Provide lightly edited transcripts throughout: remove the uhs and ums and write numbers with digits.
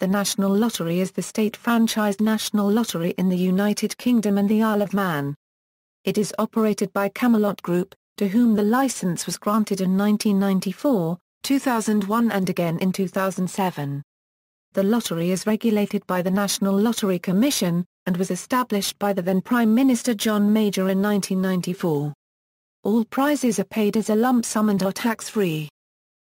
The National Lottery is the state-franchised national lottery in the United Kingdom and the Isle of Man. It is operated by Camelot Group, to whom the license was granted in 1994, 2001 and again in 2007. The lottery is regulated by the National Lottery Commission, and was established by the then Prime Minister John Major in 1994. All prizes are paid as a lump sum and are tax-free.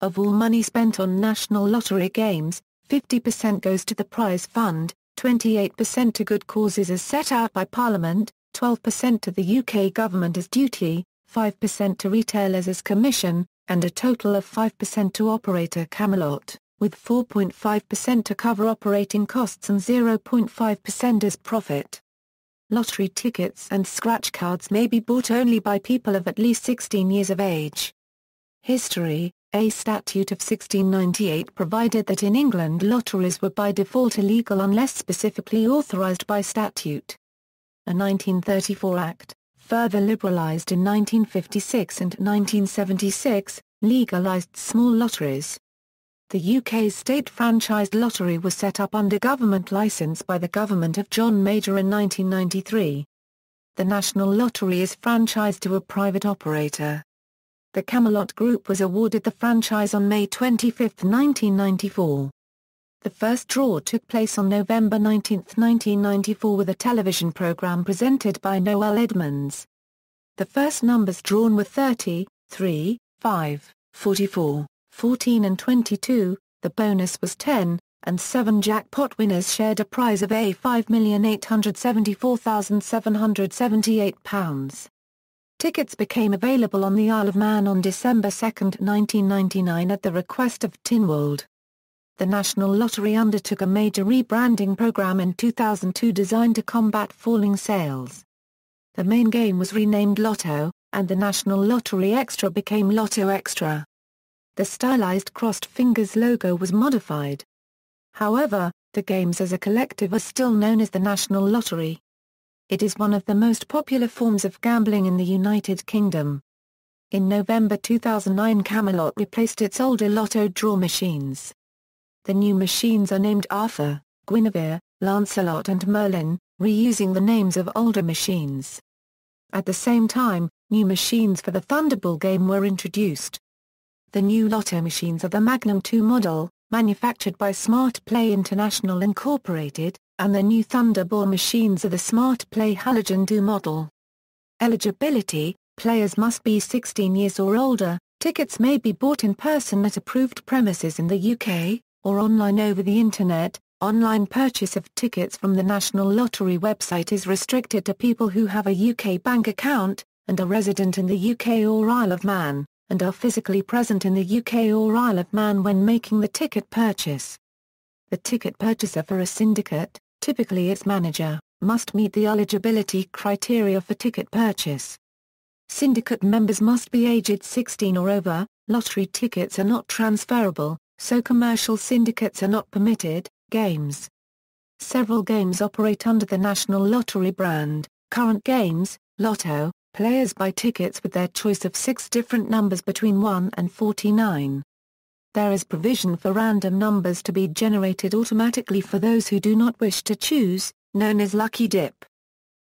Of all money spent on national lottery games, 50% goes to the prize fund, 28% to good causes as set out by Parliament, 12% to the UK government as duty, 5% to retailers as commission, and a total of 5% to operator Camelot, with 4.5% to cover operating costs and 0.5% as profit. Lottery tickets and scratch cards may be bought only by people of at least 16 years of age. History: a statute of 1698 provided that in England lotteries were by default illegal unless specifically authorised by statute. A 1934 Act, further liberalised in 1956 and 1976, legalised small lotteries. The UK's state-franchised lottery was set up under government licence by the government of John Major in 1993. The National Lottery is franchised to a private operator. The Camelot Group was awarded the franchise on May 25, 1994. The first draw took place on November 19, 1994 with a television programme presented by Noel Edmonds. The first numbers drawn were 30, 3, 5, 44, 14 and 22, the bonus was 10, and 7 jackpot winners shared a prize of £5,874,778. Tickets became available on the Isle of Man on December 2, 1999 at the request of Tynwald. The National Lottery undertook a major rebranding programme in 2002 designed to combat falling sales. The main game was renamed Lotto, and the National Lottery Extra became Lotto Extra. The stylized crossed fingers logo was modified. However, the games as a collective are still known as the National Lottery. It is one of the most popular forms of gambling in the United Kingdom. In November 2009, Camelot replaced its older Lotto draw machines. The new machines are named Arthur, Guinevere, Lancelot and Merlin, reusing the names of older machines. At the same time, new machines for the Thunderball game were introduced. The new Lotto machines are the Magnum 2 model, manufactured by Smart Play International Incorporated, and the new Thunderball machines are the Smart Play Halogen 2 model. Eligibility: players must be 16 years or older, tickets may be bought in person at approved premises in the UK, or online over the Internet. Online purchase of tickets from the National Lottery website is restricted to people who have a UK bank account, and are resident in the UK or Isle of Man, and are physically present in the UK or Isle of Man when making the ticket purchase. The ticket purchaser for a syndicate, typically its manager, must meet the eligibility criteria for ticket purchase. Syndicate members must be aged 16 or over. Lottery tickets are not transferable, so commercial syndicates are not permitted. Games. Several games operate under the National Lottery brand. Current games: Lotto. Players buy tickets with their choice of 6 different numbers between 1 and 49. There is provision for random numbers to be generated automatically for those who do not wish to choose, known as Lucky Dip.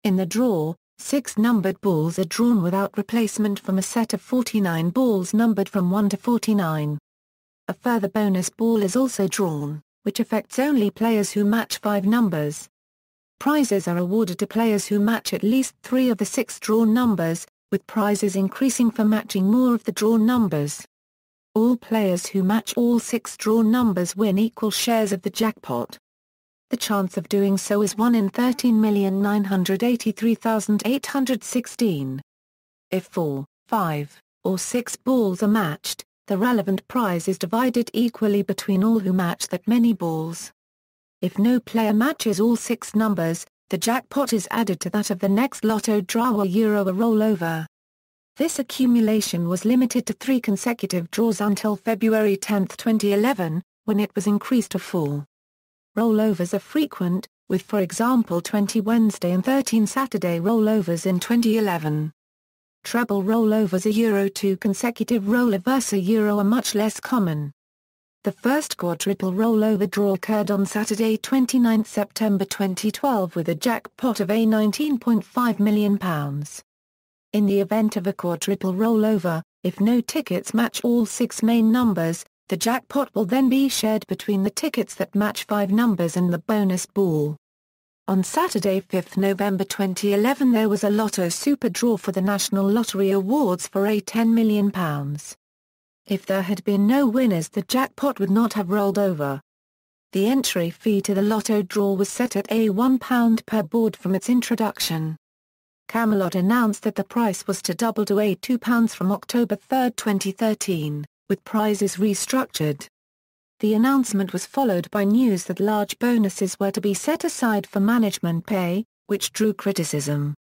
In the draw, 6 numbered balls are drawn without replacement from a set of 49 balls numbered from 1 to 49. A further bonus ball is also drawn, which affects only players who match 5 numbers. Prizes are awarded to players who match at least 3 of the 6 drawn numbers, with prizes increasing for matching more of the drawn numbers. All players who match all 6 drawn numbers win equal shares of the jackpot. The chance of doing so is 1 in 13,983,816. If 4, 5, or 6 balls are matched, the relevant prize is divided equally between all who match that many balls. If no player matches all 6 numbers, the jackpot is added to that of the next Lotto draw or a rollover. This accumulation was limited to 3 consecutive draws until February 10, 2011, when it was increased to 4. Rollovers are frequent, with for example 20 Wednesday and 13 Saturday rollovers in 2011. Treble rollovers are €2 consecutive rollovers are much less common. The first quadruple rollover draw occurred on Saturday 29 September 2012 with a jackpot of £19.5 million. In the event of a quadruple rollover, if no tickets match all 6 main numbers, the jackpot will then be shared between the tickets that match 5 numbers and the bonus ball. On Saturday 5 November 2011 there was a Lotto Super Draw for the National Lottery Awards for £10 million. If there had been no winners the jackpot would not have rolled over. The entry fee to the Lotto draw was set at £1 per board from its introduction. Camelot announced that the price was to double to £2 from October 3, 2013, with prizes restructured. The announcement was followed by news that large bonuses were to be set aside for management pay, which drew criticism.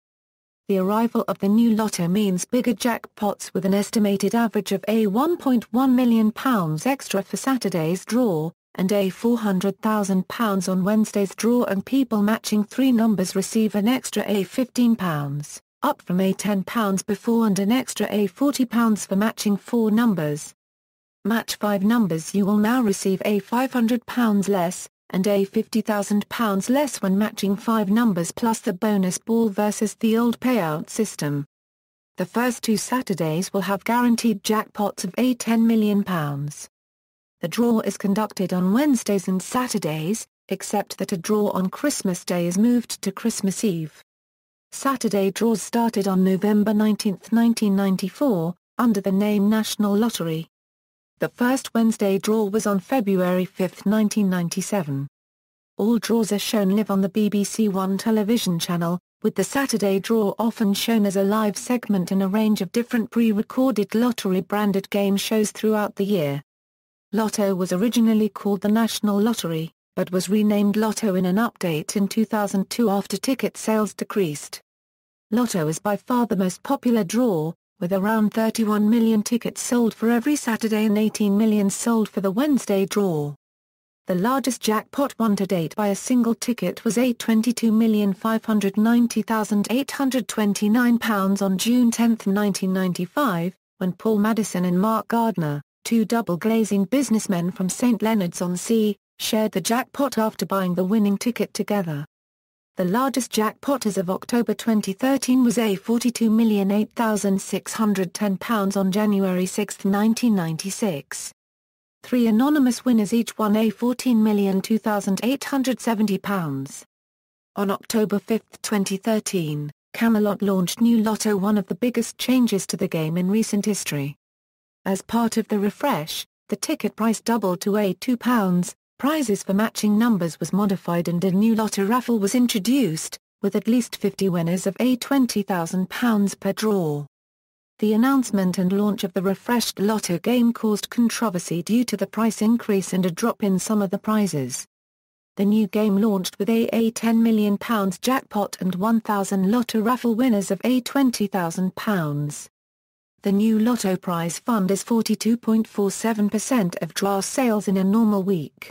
The arrival of the new Lotto means bigger jackpots with an estimated average of £1.1 million extra for Saturday's draw, and £400,000 on Wednesday's draw, and people matching 3 numbers receive an extra £15, up from £10 before, and an extra £40 for matching 4 numbers. Match 5 numbers you will now receive £500 less, and £50,000 less when matching 5 numbers plus the bonus ball versus the old payout system. The first 2 Saturdays will have guaranteed jackpots of £10 million. The draw is conducted on Wednesdays and Saturdays, except that a draw on Christmas Day is moved to Christmas Eve. Saturday draws started on November 19, 1994, under the name National Lottery. The first Wednesday draw was on February 5, 1997. All draws are shown live on the BBC One television channel, with the Saturday draw often shown as a live segment in a range of different pre-recorded lottery-branded game shows throughout the year. Lotto was originally called the National Lottery, but was renamed Lotto in an update in 2002 after ticket sales decreased. Lotto is by far the most popular draw, with around 31 million tickets sold for every Saturday and 18 million sold for the Wednesday draw. The largest jackpot won to date by a single ticket was £22,590,829 on June 10, 1995, when Paul Madison and Mark Gardner, 2 double-glazing businessmen from St Leonards-on-Sea, shared the jackpot after buying the winning ticket together. The largest jackpot as of October 2013 was £42,008,610 on January 6, 1996. 3 anonymous winners each won £14,002,870. On October 5, 2013, Camelot launched New Lotto, one of the biggest changes to the game in recent history. As part of the refresh, the ticket price doubled to £2. Prizes for matching numbers was modified and a new Lotto raffle was introduced, with at least 50 winners of £20,000 per draw. The announcement and launch of the refreshed Lotto game caused controversy due to the price increase and a drop in some of the prizes. The new game launched with a £10 million jackpot and 1,000 Lotto raffle winners of £20,000. The new Lotto prize fund is 42.47% of draw sales in a normal week,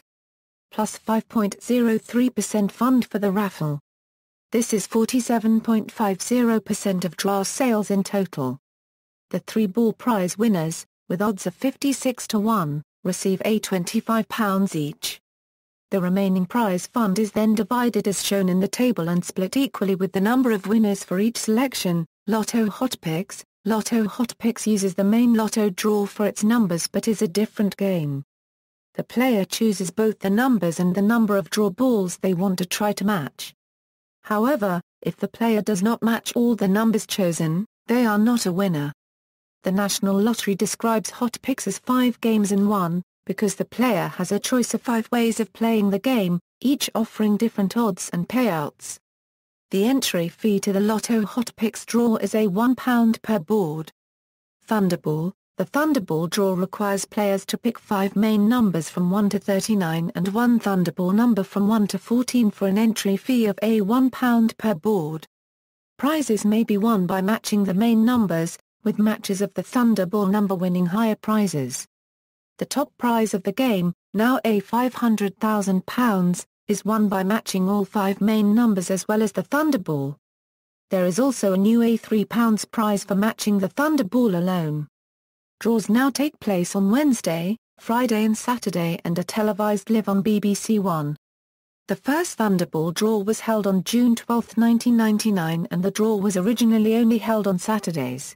plus 5.03% fund for the raffle. This is 47.50% of draw sales in total. The 3-ball prize winners, with odds of 56 to 1, receive £25 each. The remaining prize fund is then divided as shown in the table and split equally with the number of winners for each selection. Lotto Hotpicks. Lotto Hotpicks uses the main Lotto draw for its numbers but is a different game. The player chooses both the numbers and the number of draw balls they want to try to match. However, if the player does not match all the numbers chosen, they are not a winner. The National Lottery describes Hotpicks as 5 games in one, because the player has a choice of 5 ways of playing the game, each offering different odds and payouts. The entry fee to the Lotto Hotpicks draw is £1 per board. Thunderball. The Thunderball draw requires players to pick 5 main numbers from 1 to 39 and 1 Thunderball number from 1 to 14 for an entry fee of £1 per board. Prizes may be won by matching the main numbers, with matches of the Thunderball number winning higher prizes. The top prize of the game, now £500,000, is won by matching all 5 main numbers as well as the Thunderball. There is also a new £3 prize for matching the Thunderball alone. Draws now take place on Wednesday, Friday and Saturday and are televised live on BBC One. The first Thunderball draw was held on June 12, 1999, and the draw was originally only held on Saturdays.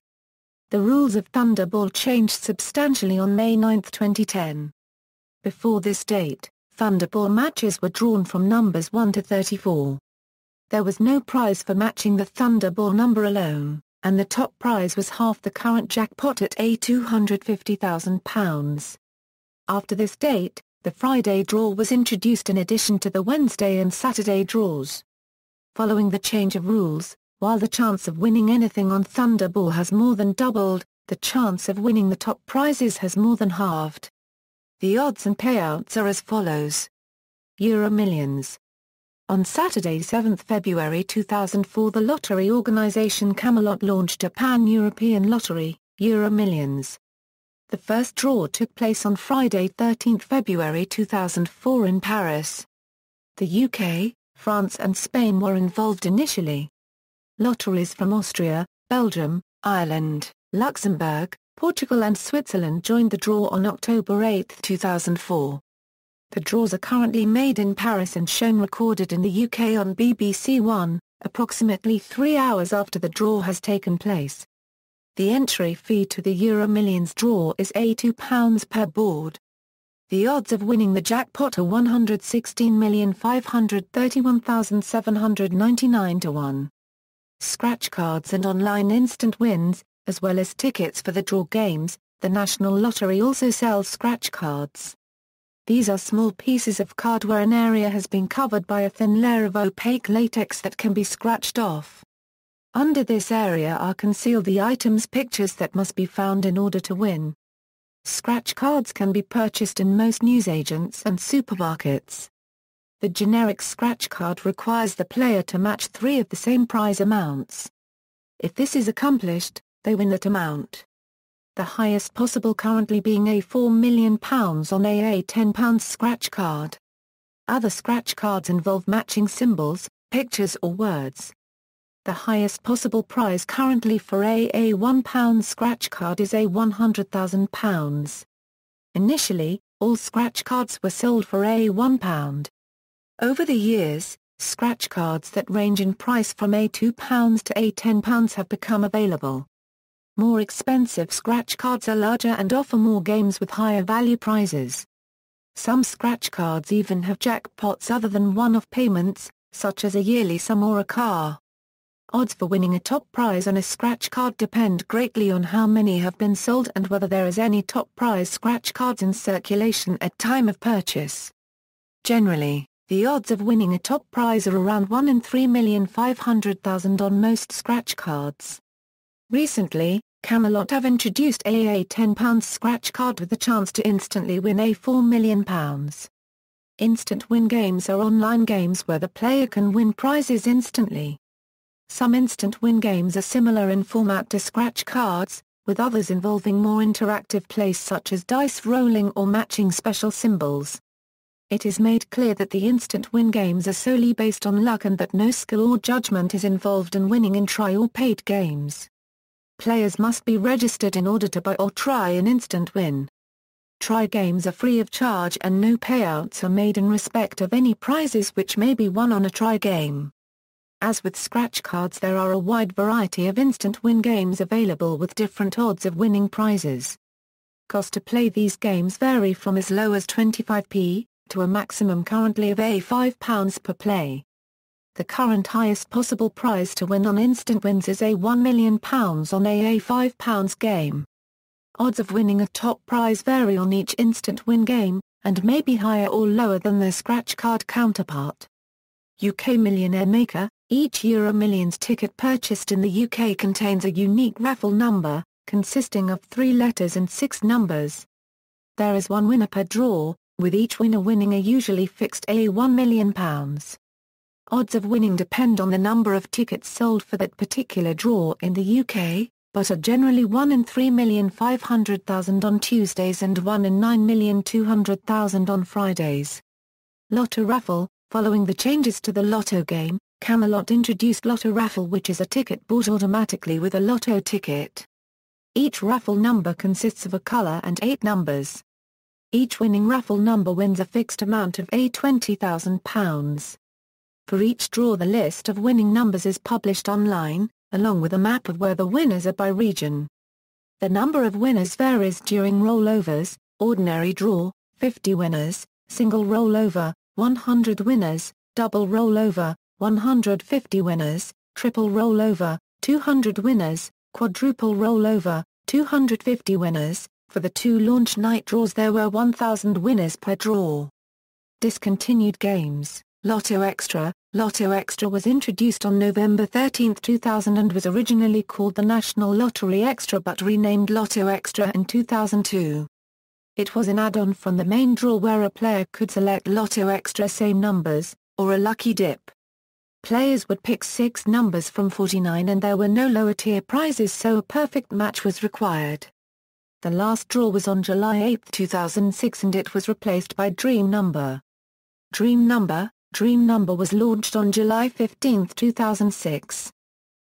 The rules of Thunderball changed substantially on May 9, 2010. Before this date, Thunderball matches were drawn from numbers 1 to 34. There was no prize for matching the Thunderball number alone, and the top prize was half the current jackpot at £250,000. After this date, the Friday draw was introduced in addition to the Wednesday and Saturday draws. Following the change of rules, while the chance of winning anything on Thunderball has more than doubled, the chance of winning the top prizes has more than halved. The odds and payouts are as follows. Euro Millions. On Saturday 7 February 2004, the lottery organisation Camelot launched a pan-European lottery, Euro Millions. The first draw took place on Friday 13 February 2004 in Paris. The UK, France and Spain were involved initially. Lotteries from Austria, Belgium, Ireland, Luxembourg, Portugal and Switzerland joined the draw on October 8, 2004. The draws are currently made in Paris and shown recorded in the UK on BBC One, approximately 3 hours after the draw has taken place. The entry fee to the Euro Millions draw is £82 per board. The odds of winning the jackpot are 116,531,799 to 1. Scratch cards and online instant wins, as well as tickets for the draw games, the National Lottery also sells scratch cards. These are small pieces of card where an area has been covered by a thin layer of opaque latex that can be scratched off. Under this area are concealed the items' pictures that must be found in order to win. Scratch cards can be purchased in most newsagents and supermarkets. The generic scratch card requires the player to match 3 of the same prize amounts. If this is accomplished, they win that amount. The highest possible currently being a £4 million on a £10 scratch card. Other scratch cards involve matching symbols, pictures or words. The highest possible prize currently for a £1 scratch card is a £100,000. Initially, all scratch cards were sold for a £1. Over the years, scratch cards that range in price from a £2 to a £10 have become available. More expensive scratch cards are larger and offer more games with higher value prizes. Some scratch cards even have jackpots other than one-off payments, such as a yearly sum or a car. Odds for winning a top prize on a scratch card depend greatly on how many have been sold and whether there is any top prize scratch cards in circulation at time of purchase. Generally, the odds of winning a top prize are around 1 in 3,500,000 on most scratch cards. Recently, Camelot have introduced a £10 scratch card with the chance to instantly win a £4 million. Instant win games are online games where the player can win prizes instantly. Some instant win games are similar in format to scratch cards, with others involving more interactive play such as dice rolling or matching special symbols. It is made clear that the instant win games are solely based on luck and that no skill or judgment is involved in winning in try or paid games. Players must be registered in order to buy or try an instant win. Try games are free of charge and no payouts are made in respect of any prizes which may be won on a try game. As with scratch cards, there are a wide variety of instant win games available with different odds of winning prizes. Cost to play these games vary from as low as 25p, to a maximum currently of £5 per play. The current highest possible prize to win on instant wins is a £1 million on a £5 game. Odds of winning a top prize vary on each instant win game, and may be higher or lower than their scratch card counterpart. UK Millionaire Maker. Each Euro Millions ticket purchased in the UK contains a unique raffle number, consisting of 3 letters and 6 numbers. There is 1 winner per draw, with each winner winning a usually fixed £1 million. Odds of winning depend on the number of tickets sold for that particular draw in the UK, but are generally 1 in 3,500,000 on Tuesdays and 1 in 9,200,000 on Fridays. Lotto Raffle. Following the changes to the Lotto game, Camelot introduced Lotto Raffle, which is a ticket bought automatically with a Lotto ticket. Each raffle number consists of a colour and 8 numbers. Each winning raffle number wins a fixed amount of £20,000. For each draw, the list of winning numbers is published online, along with a map of where the winners are by region. The number of winners varies during rollovers: ordinary draw, 50 winners; single rollover, 100 winners; double rollover, 150 winners; triple rollover, 200 winners; quadruple rollover, 250 winners. For the 2 launch night draws there were 1,000 winners per draw. Discontinued games. Lotto Extra. Lotto Extra was introduced on November 13, 2000 and was originally called the National Lottery Extra but renamed Lotto Extra in 2002. It was an add-on from the main draw where a player could select Lotto Extra same numbers, or a lucky dip. Players would pick 6 numbers from 49 and there were no lower tier prizes, so a perfect match was required. The last draw was on July 8, 2006 and it was replaced by Dream Number. Dream Number was launched on July 15, 2006.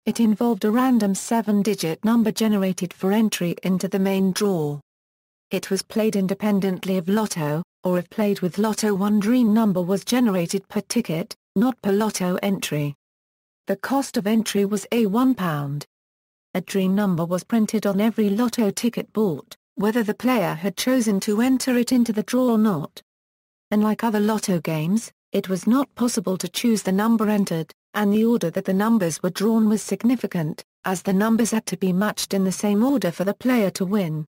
It involved a random 7-digit number generated for entry into the main draw. It was played independently of Lotto, or if played with Lotto, one Dream Number was generated per ticket, not per Lotto entry. The cost of entry was £1. A Dream Number was printed on every Lotto ticket bought, whether the player had chosen to enter it into the draw or not. Unlike other Lotto games, it was not possible to choose the number entered, and the order that the numbers were drawn was significant, as the numbers had to be matched in the same order for the player to win.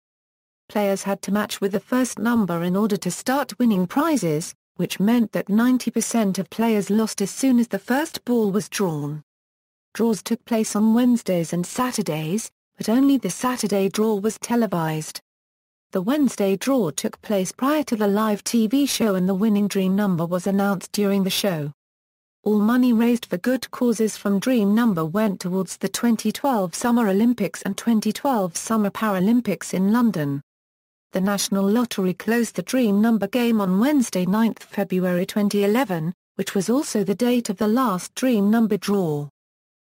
Players had to match with the first number in order to start winning prizes, which meant that 90% of players lost as soon as the first ball was drawn. Draws took place on Wednesdays and Saturdays, but only the Saturday draw was televised. The Wednesday draw took place prior to the live TV show and the winning Dream Number was announced during the show. All money raised for good causes from Dream Number went towards the 2012 Summer Olympics and 2012 Summer Paralympics in London. The National Lottery closed the Dream Number game on Wednesday 9 February 2011, which was also the date of the last Dream Number draw.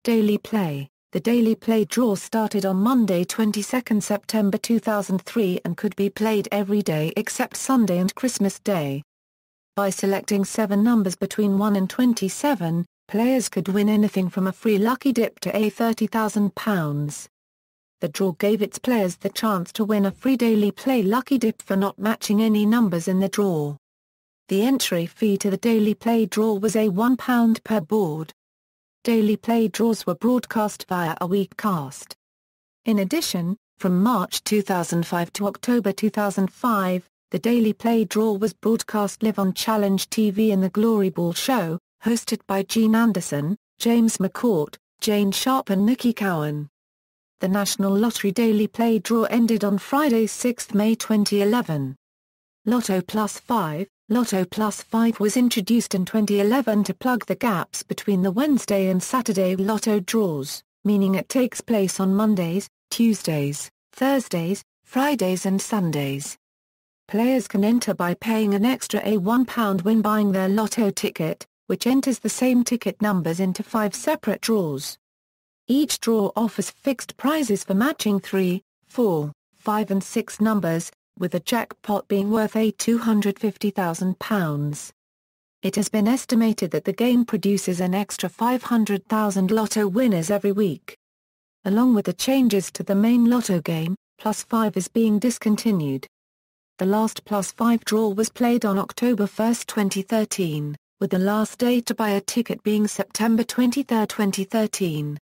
Daily Play. The Daily Play draw started on Monday 22 September 2003 and could be played every day except Sunday and Christmas Day. By selecting 7 numbers between 1 and 27, players could win anything from a free lucky dip to £30,000. The draw gave its players the chance to win a free Daily Play lucky dip for not matching any numbers in the draw. The entry fee to the Daily Play draw was £1 per board. Daily Play draws were broadcast via a weekcast. In addition, from March 2005 to October 2005, the Daily Play draw was broadcast live on Challenge TV in the Glory Ball show, hosted by Gene Anderson, James McCourt, Jane Sharp and Nikki Cowan. The National Lottery Daily Play draw ended on Friday 6 May 2011. Lotto Plus 5. Lotto Plus 5 was introduced in 2011 to plug the gaps between the Wednesday and Saturday Lotto draws, meaning it takes place on Mondays, Tuesdays, Thursdays, Fridays and Sundays. Players can enter by paying an extra £1 when buying their Lotto ticket, which enters the same ticket numbers into 5 separate draws. Each draw offers fixed prizes for matching 3, 4, 5 and 6 numbers, with the jackpot being worth £250,000. It has been estimated that the game produces an extra 500,000 Lotto winners every week. Along with the changes to the main Lotto game, Plus 5 is being discontinued. The last Plus 5 draw was played on October 1, 2013, with the last day to buy a ticket being September 23, 2013.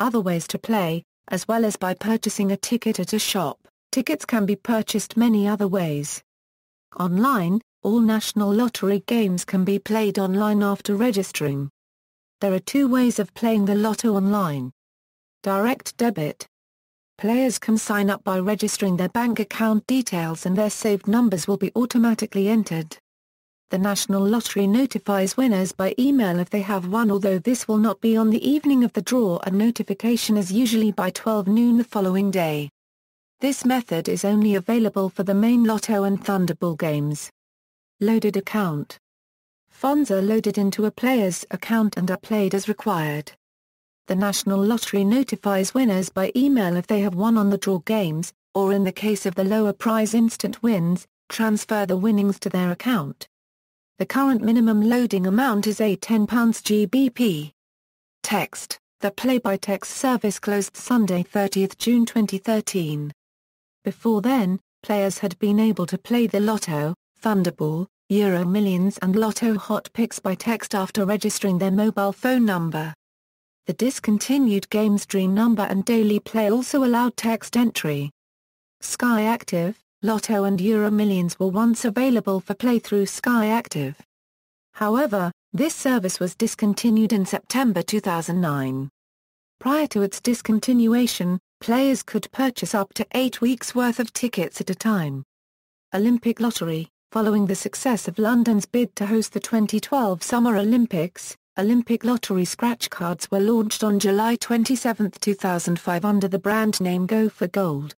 Other ways to play, as well as by purchasing a ticket at a shop. Tickets can be purchased many other ways. Online, all National Lottery games can be played online after registering. There are 2 ways of playing the Lotto online. Direct debit. Players can sign up by registering their bank account details and their saved numbers will be automatically entered. The National Lottery notifies winners by email if they have won, although this will not be on the evening of the draw and notification is usually by 12 noon the following day. This method is only available for the main Lotto and Thunderball games. Loaded account. Funds are loaded into a player's account and are played as required. The National Lottery notifies winners by email if they have won on the draw games, or in the case of the lower prize instant wins, transfer the winnings to their account. The current minimum loading amount is £10 GBP. Text: the play-by-text service closed Sunday 30 June 2013. Before then, players had been able to play the Lotto, Thunderball, Euro Millions and Lotto Hot Picks by text after registering their mobile phone number. The discontinued game's Dream Number and Daily Play also allowed text entry. Sky Active, Lotto and Euro Millions were once available for play through Sky Active. However, this service was discontinued in September 2009. Prior to its discontinuation, players could purchase up to 8 weeks' worth of tickets at a time. Olympic Lottery: following the success of London's bid to host the 2012 Summer Olympics, Olympic Lottery scratch cards were launched on July 27, 2005 under the brand name Go for Gold.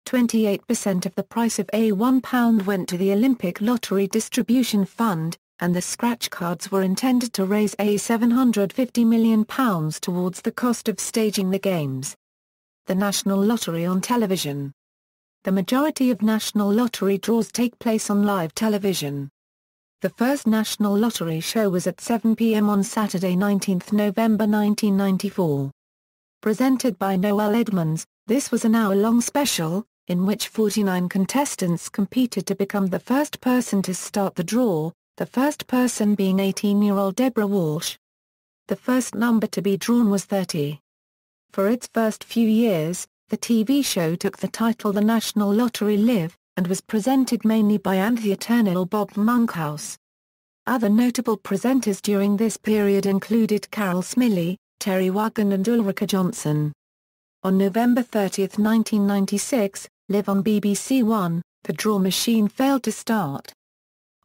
28% of the price of a £1 went to the Olympic Lottery Distribution Fund, and the scratch cards were intended to raise £750 million towards the cost of staging the games. The National Lottery on television. The majority of National Lottery draws take place on live television. The first National Lottery show was at 7 p.m. on Saturday 19 November 1994. Presented by Noel Edmonds, this was an hour-long special, in which 49 contestants competed to become the first person to start the draw, the first person being 18-year-old Deborah Walsh. The first number to be drawn was 30. For its first few years, the TV show took the title The National Lottery Live, and was presented mainly by Anthea Turner or Bob Monkhouse. Other notable presenters during this period included Carol Smillie, Terry Wogan and Ulrika Johnson. On November 30, 1996, live on BBC One, the draw machine failed to start.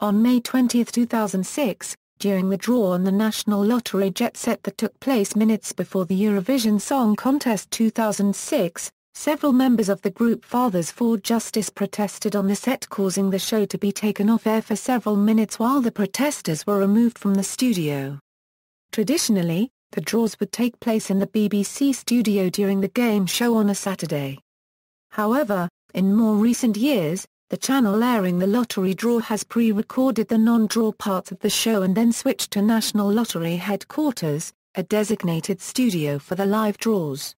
On May 20, 2006, during the draw on the National Lottery Jet Set that took place minutes before the Eurovision Song Contest 2006, several members of the group Fathers for Justice protested on the set, causing the show to be taken off air for several minutes while the protesters were removed from the studio. Traditionally, the draws would take place in the BBC studio during the game show on a Saturday. However, in more recent years, the channel airing the lottery draw has pre-recorded the non-draw parts of the show and then switched to National Lottery headquarters, a designated studio for the live draws.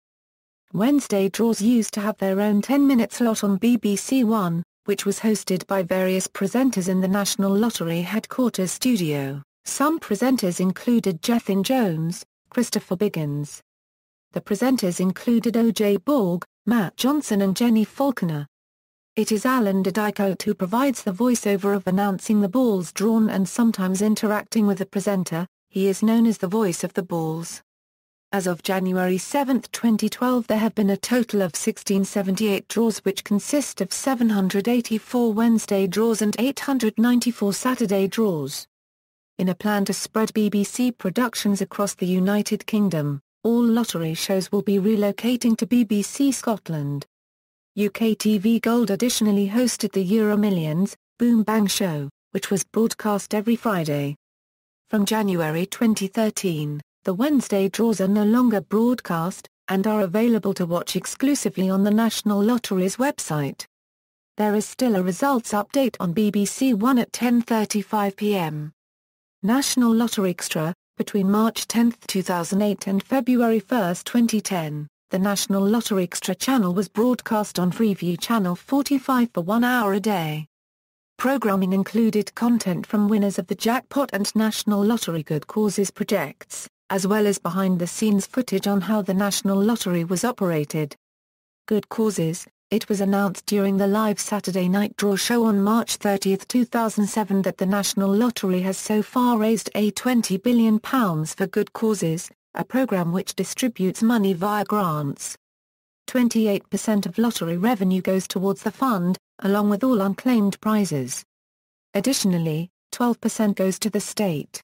Wednesday draws used to have their own 10-minute slot on BBC One, which was hosted by various presenters in the National Lottery headquarters studio. Some presenters included Jethin Jones, Christopher Biggins. The presenters included O.J. Borg, Matt Johnson and Jenny Falconer. It is Alan Didykote who provides the voiceover of announcing the balls drawn and sometimes interacting with the presenter. He is known as the voice of the balls. As of January 7, 2012, there have been a total of 1678 draws, which consist of 784 Wednesday draws and 894 Saturday draws. In a plan to spread BBC productions across the United Kingdom, all lottery shows will be relocating to BBC Scotland. UK TV Gold additionally hosted the Euro Millions, Boom Bang Show, which was broadcast every Friday. From January 2013, the Wednesday draws are no longer broadcast, and are available to watch exclusively on the National Lottery's website. There is still a results update on BBC One at 10:35 p.m. National Lottery Extra, between March 10, 2008 and February 1, 2010, the National Lottery Extra channel was broadcast on Freeview Channel 45 for 1 hour a day. Programming included content from winners of the jackpot and National Lottery Good Causes projects, as well as behind-the-scenes footage on how the National Lottery was operated. Good Causes. It was announced during the live Saturday night draw show on March 30, 2007 that the National Lottery has so far raised £20 billion for Good Causes, a program which distributes money via grants. 28% of lottery revenue goes towards the fund, along with all unclaimed prizes. Additionally, 12% goes to the state.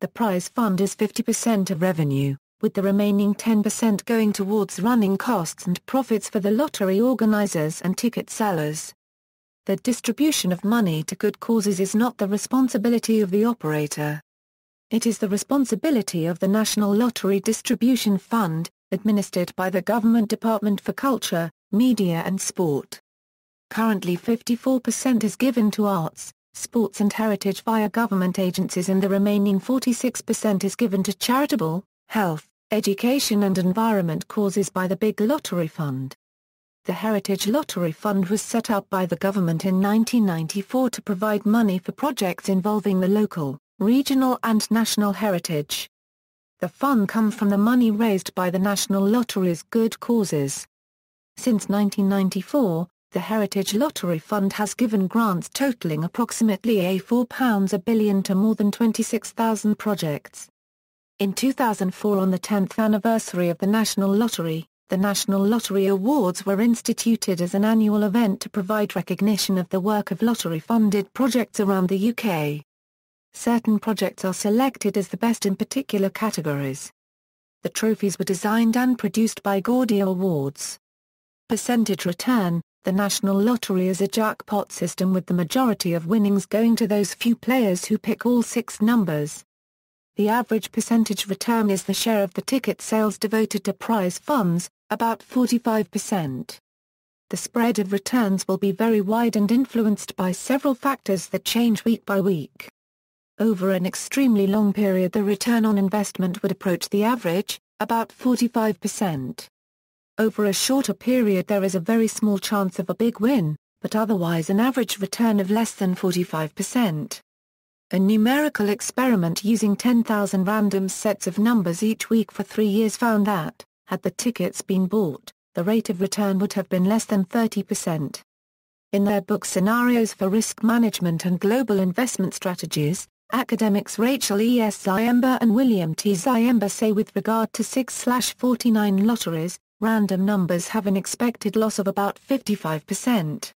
The prize fund is 50% of revenue, with the remaining 10% going towards running costs and profits for the lottery organizers and ticket sellers. The distribution of money to good causes is not the responsibility of the operator. It is the responsibility of the National Lottery Distribution Fund, administered by the Government Department for Culture, Media and Sport. Currently 54% is given to arts, sports and heritage via government agencies, and the remaining 46% is given to charitable, health, education and environment causes by the Big Lottery Fund. The Heritage Lottery Fund was set up by the government in 1994 to provide money for projects involving the local, regional and national heritage. The fund comes from the money raised by the National Lottery's good causes. Since 1994, the Heritage Lottery Fund has given grants totaling approximately £4 billion to more than 26,000 projects. In 2004, on the 10th anniversary of the National Lottery, the National Lottery Awards were instituted as an annual event to provide recognition of the work of lottery-funded projects around the UK. Certain projects are selected as the best in particular categories. The trophies were designed and produced by Gaudiya Awards. Percentage return: the National Lottery is a jackpot system with the majority of winnings going to those few players who pick all 6 numbers. The average percentage return is the share of the ticket sales devoted to prize funds, about 45%. The spread of returns will be very wide and influenced by several factors that change week by week. Over an extremely long period, the return on investment would approach the average, about 45%. Over a shorter period there is a very small chance of a big win, but otherwise an average return of less than 45%. A numerical experiment using 10,000 random sets of numbers each week for 3 years found that, had the tickets been bought, the rate of return would have been less than 30%. In their book Scenarios for Risk Management and Global Investment Strategies, academics Rachel E. S. Ziemba and William T. Ziemba say with regard to 6/49 lotteries, random numbers have an expected loss of about 55%.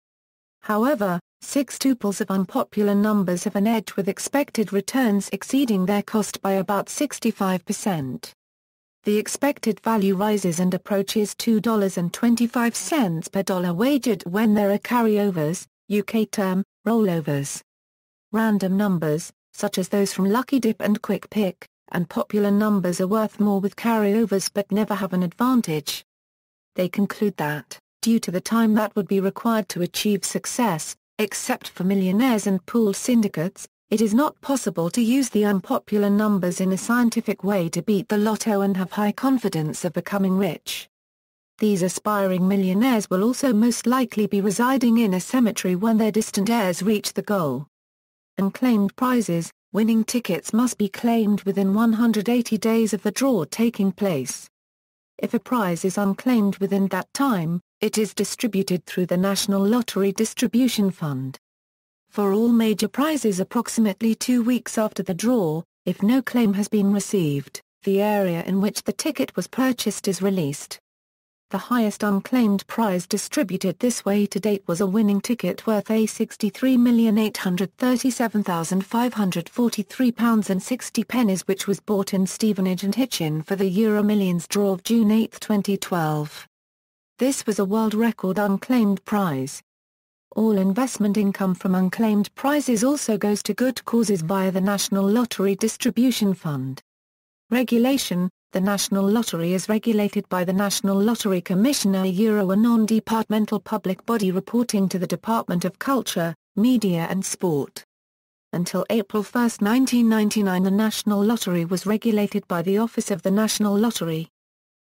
However, 6 tuples of unpopular numbers have an edge with expected returns exceeding their cost by about 65%. The expected value rises and approaches $2.25 per dollar wagered when there are carryovers, UK term, rollovers. Random numbers, such as those from Lucky Dip and Quick Pick, and popular numbers are worth more with carryovers but never have an advantage. They conclude that, due to the time that would be required to achieve success, except for millionaires and pooled syndicates, it is not possible to use the unpopular numbers in a scientific way to beat the lotto and have high confidence of becoming rich. These aspiring millionaires will also most likely be residing in a cemetery when their distant heirs reach the goal. Unclaimed prizes: winning tickets must be claimed within 180 days of the draw taking place. If a prize is unclaimed within that time, it is distributed through the National Lottery Distribution Fund. For all major prizes approximately 2 weeks after the draw, if no claim has been received, the area in which the ticket was purchased is released. The highest unclaimed prize distributed this way to date was a winning ticket worth £63,837,543.60 which was bought in Stevenage and Hitchin for the Euromillions draw of June 8, 2012. This was a world record unclaimed prize. All investment income from unclaimed prizes also goes to good causes via the National Lottery Distribution Fund. Regulation: the National Lottery is regulated by the National Lottery Commission, a non-departmental public body reporting to the Department of Culture, Media and Sport. Until April 1, 1999, the National Lottery was regulated by the Office of the National Lottery.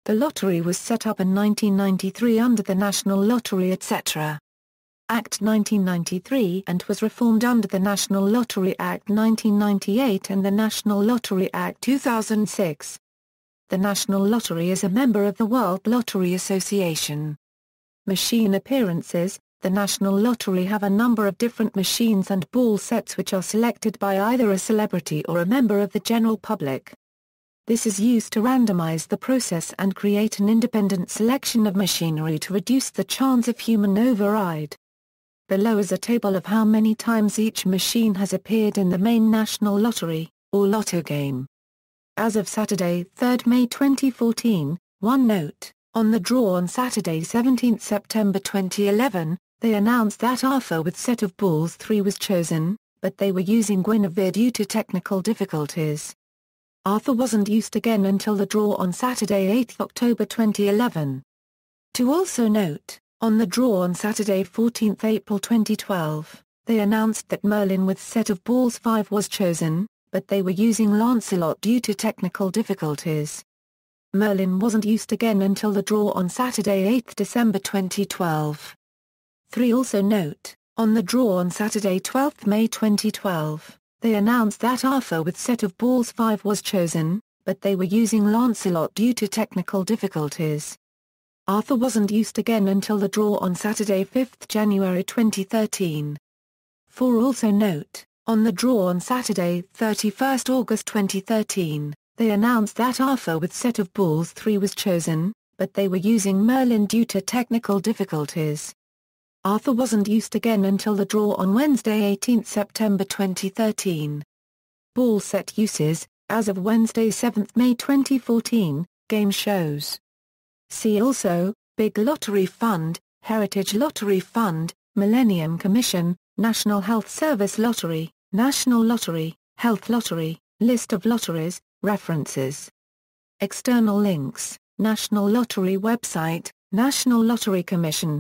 The lottery was set up in 1993 under the National Lottery etc. Act 1993 and was reformed under the National Lottery Act 1998 and the National Lottery Act 2006. The National Lottery is a member of the World Lottery Association. Machine appearances: the National Lottery have a number of different machines and ball sets which are selected by either a celebrity or a member of the general public. This is used to randomize the process and create an independent selection of machinery to reduce the chance of human override. Below is a table of how many times each machine has appeared in the main National Lottery, or Lotto game. As of Saturday, 3 May 2014, one note: on the draw on Saturday 17 September 2011, they announced that Arthur with set of balls 3 was chosen, but they were using Guinevere due to technical difficulties. Arthur wasn't used again until the draw on Saturday 8 October 2011. To also note, On the draw on Saturday 14 April 2012, they announced that Merlin with set of balls 5 was chosen, but they were using Lancelot due to technical difficulties. Merlin wasn't used again until the draw on Saturday 8 December 2012. 3. Also note, on the draw on Saturday 12 May 2012, they announced that Arthur with set of balls 5 was chosen, but they were using Lancelot due to technical difficulties. Arthur wasn't used again until the draw on Saturday 5 January 2013. 4. Also note, on the draw on Saturday 31 August 2013, they announced that Arthur with set of balls 3 was chosen, but they were using Merlin due to technical difficulties. Arthur wasn't used again until the draw on Wednesday 18 September 2013. Ball set uses, as of Wednesday 7 May 2014, game shows. See also, Big Lottery Fund, Heritage Lottery Fund, Millennium Commission, National Health Service Lottery, National Lottery, Health Lottery, List of lotteries, references. External links, National Lottery website, National Lottery Commission.